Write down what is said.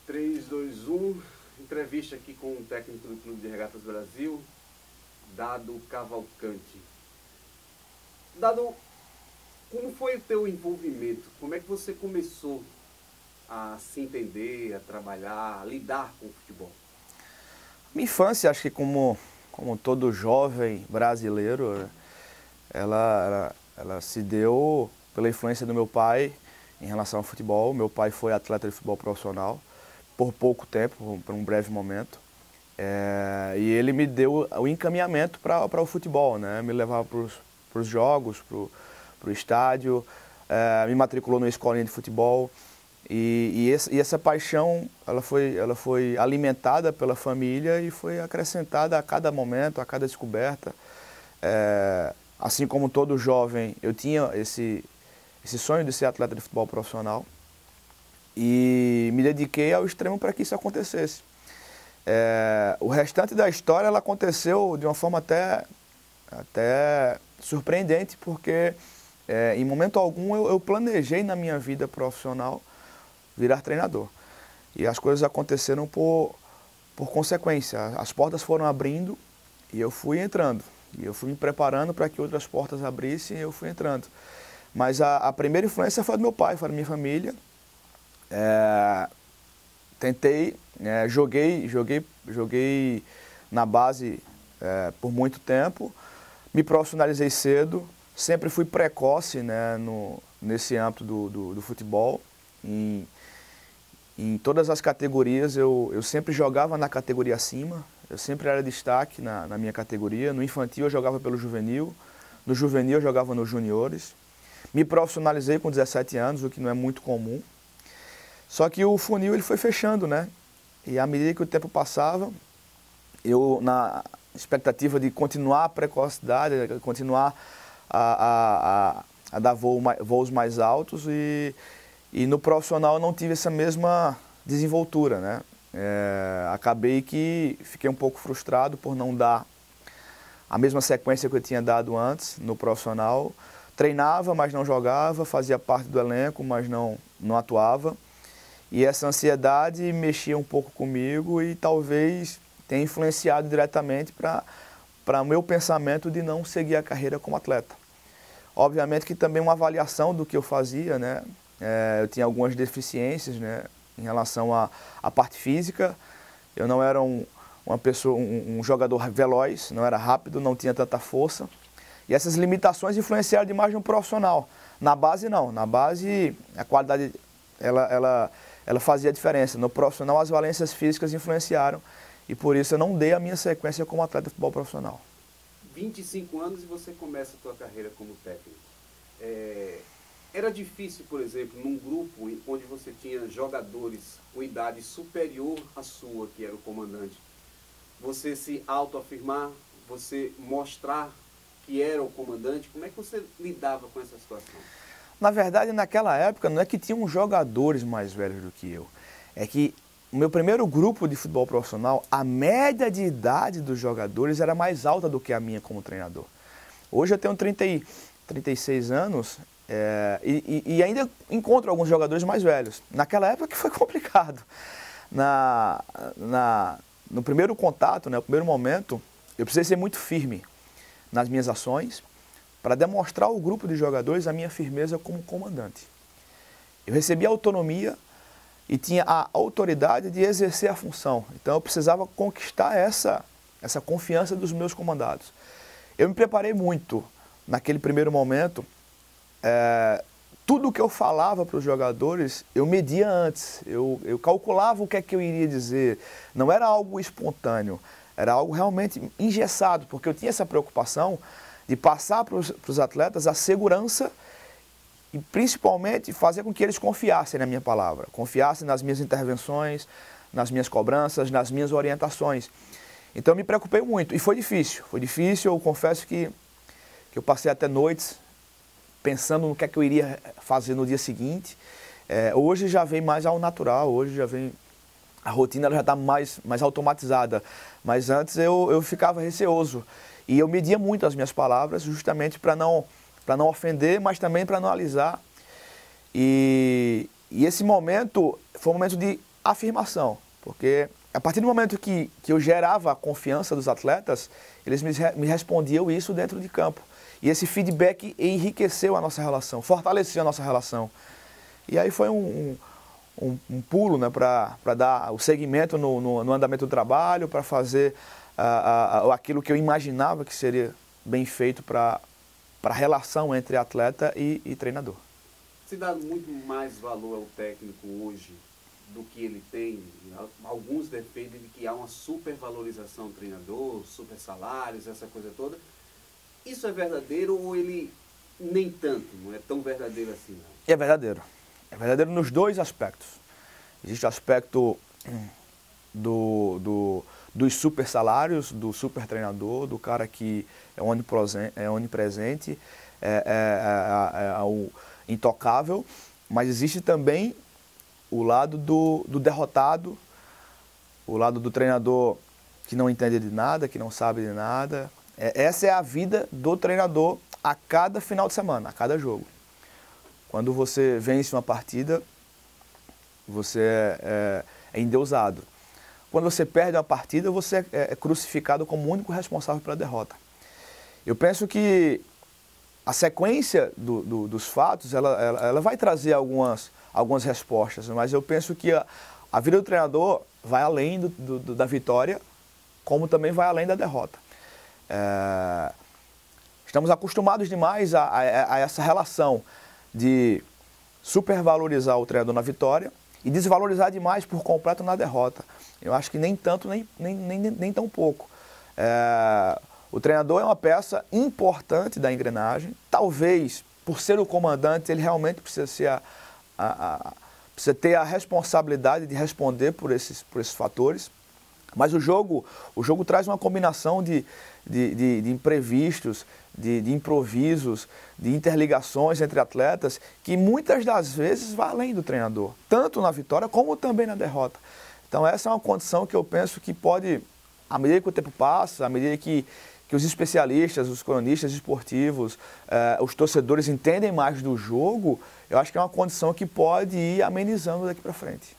3, 2, 1. Entrevista aqui com o técnico do Clube de Regatas Brasil, Dado Cavalcante. Dado, como foi o teu envolvimento? Como é que você começou a se entender, a trabalhar, a lidar com o futebol? Minha infância, acho que como todo jovem brasileiro, ela se deu pela influência do meu pai em relação ao futebol. Meu pai foi atleta de futebol profissional por pouco tempo, por um breve momento. E ele me deu o encaminhamento para o futebol, né? Me levava para os jogos, para o estádio, me matriculou numa escolinha de futebol. E essa paixão, ela foi alimentada pela família e foi acrescentada a cada momento, a cada descoberta. Assim como todo jovem, eu tinha esse sonho de ser atleta de futebol profissional e me dediquei ao extremo para que isso acontecesse. O restante da história ela aconteceu de uma forma até surpreendente, porque em momento algum eu planejei na minha vida profissional virar treinador. E as coisas aconteceram por consequência. As portas foram abrindo e eu fui entrando. E eu fui me preparando para que outras portas abrissem e eu fui entrando. Mas a primeira influência foi do meu pai, foi da minha família. Tentei, joguei na base por muito tempo, me profissionalizei cedo, sempre fui precoce, né, nesse âmbito do futebol. Em todas as categorias eu sempre jogava na categoria acima, eu sempre era destaque na minha categoria. No infantil eu jogava pelo juvenil, no juvenil eu jogava nos juniores. Me profissionalizei com 17 anos, o que não é muito comum. Só que o funil ele foi fechando, né? E à medida que o tempo passava, eu na expectativa de continuar a precocidade, continuar a dar voos mais altos, e no profissional eu não tive essa mesma desenvoltura, né? Acabei que fiquei um pouco frustrado por não dar a mesma sequência que eu tinha dado antes no profissional. Treinava, mas não jogava, fazia parte do elenco, mas não atuava. E essa ansiedade mexia um pouco comigo e talvez tenha influenciado diretamente para o meu pensamento de não seguir a carreira como atleta. Obviamente que também uma avaliação do que eu fazia, né? Eu tinha algumas deficiências, né, em relação à parte física. Eu não era um jogador veloz, não era rápido, não tinha tanta força. E essas limitações influenciaram demais no profissional. Na base não, na base a qualidade ela fazia a diferença. No profissional as valências físicas influenciaram e por isso eu não dei a minha sequência como atleta de futebol profissional. 25 anos e você começa a tua carreira como técnico. Era difícil, por exemplo, num grupo onde você tinha jogadores com idade superior à sua, que era o comandante, você se autoafirmar, você mostrar que era o comandante? Como é que você lidava com essa situação? Na verdade, naquela época, não é que tinham jogadores mais velhos do que eu. É que o meu primeiro grupo de futebol profissional, a média de idade dos jogadores era mais alta do que a minha como treinador. Hoje eu tenho 36 anos e ainda encontro alguns jogadores mais velhos. Naquela época que foi complicado. No primeiro contato, né, no primeiro momento, eu precisei ser muito firme nas minhas ações, para demonstrar ao grupo de jogadores a minha firmeza como comandante. Eu recebi a autonomia e tinha a autoridade de exercer a função. Então eu precisava conquistar essa confiança dos meus comandados. Eu me preparei muito naquele primeiro momento. Tudo que eu falava para os jogadores, eu media antes. Eu calculava o que é que eu iria dizer. Não era algo espontâneo. Era algo realmente engessado, porque eu tinha essa preocupação de passar para os atletas a segurança e principalmente fazer com que eles confiassem na minha palavra, confiassem nas minhas intervenções, nas minhas cobranças, nas minhas orientações. Então eu me preocupei muito e foi difícil, eu confesso que eu passei até noites pensando no que é que eu iria fazer no dia seguinte. Hoje já vem mais ao natural, hoje já vem... A rotina ela já está mais automatizada, mas antes eu ficava receoso. E eu media muito as minhas palavras, justamente para não ofender, mas também para não alisar. E esse momento foi um momento de afirmação, porque a partir do momento que eu gerava a confiança dos atletas, eles me respondiam isso dentro de campo. E esse feedback enriqueceu a nossa relação, fortaleceu a nossa relação. E aí foi um pulo, né, para dar o segmento no andamento do trabalho, para fazer aquilo que eu imaginava que seria bem feito para a relação entre atleta e treinador. Se dá muito mais valor ao técnico hoje do que ele tem? Alguns defendem de que há uma supervalorização do treinador, super salários, essa coisa toda. Isso é verdadeiro ou ele nem tanto, não é tão verdadeiro assim? Não? É verdadeiro. É verdadeiro nos dois aspectos. Existe o aspecto dos super salários, do super treinador, do cara que é onipresente, o intocável, mas existe também o lado do derrotado, o lado do treinador que não entende de nada, que não sabe de nada. Essa é a vida do treinador a cada final de semana, a cada jogo. Quando você vence uma partida, você é endeusado. Quando você perde uma partida, você é crucificado como o único responsável pela derrota. Eu penso que a sequência dos fatos, ela vai trazer algumas respostas, mas eu penso que a vida do treinador vai além da vitória, como também vai além da derrota. Estamos acostumados demais a essa relação de supervalorizar o treinador na vitória e desvalorizar demais por completo na derrota. Eu acho que nem tanto, nem tão pouco. O treinador é uma peça importante da engrenagem. Talvez, por ser o comandante, ele realmente precisa ter a responsabilidade de responder por esses fatores. Mas o jogo traz uma combinação de imprevistos, de improvisos, de interligações entre atletas, que muitas das vezes vai além do treinador, tanto na vitória como também na derrota. Então essa é uma condição que eu penso que pode, à medida que o tempo passa, à medida que os especialistas, os cronistas esportivos, os torcedores entendem mais do jogo, eu acho que é uma condição que pode ir amenizando daqui para frente.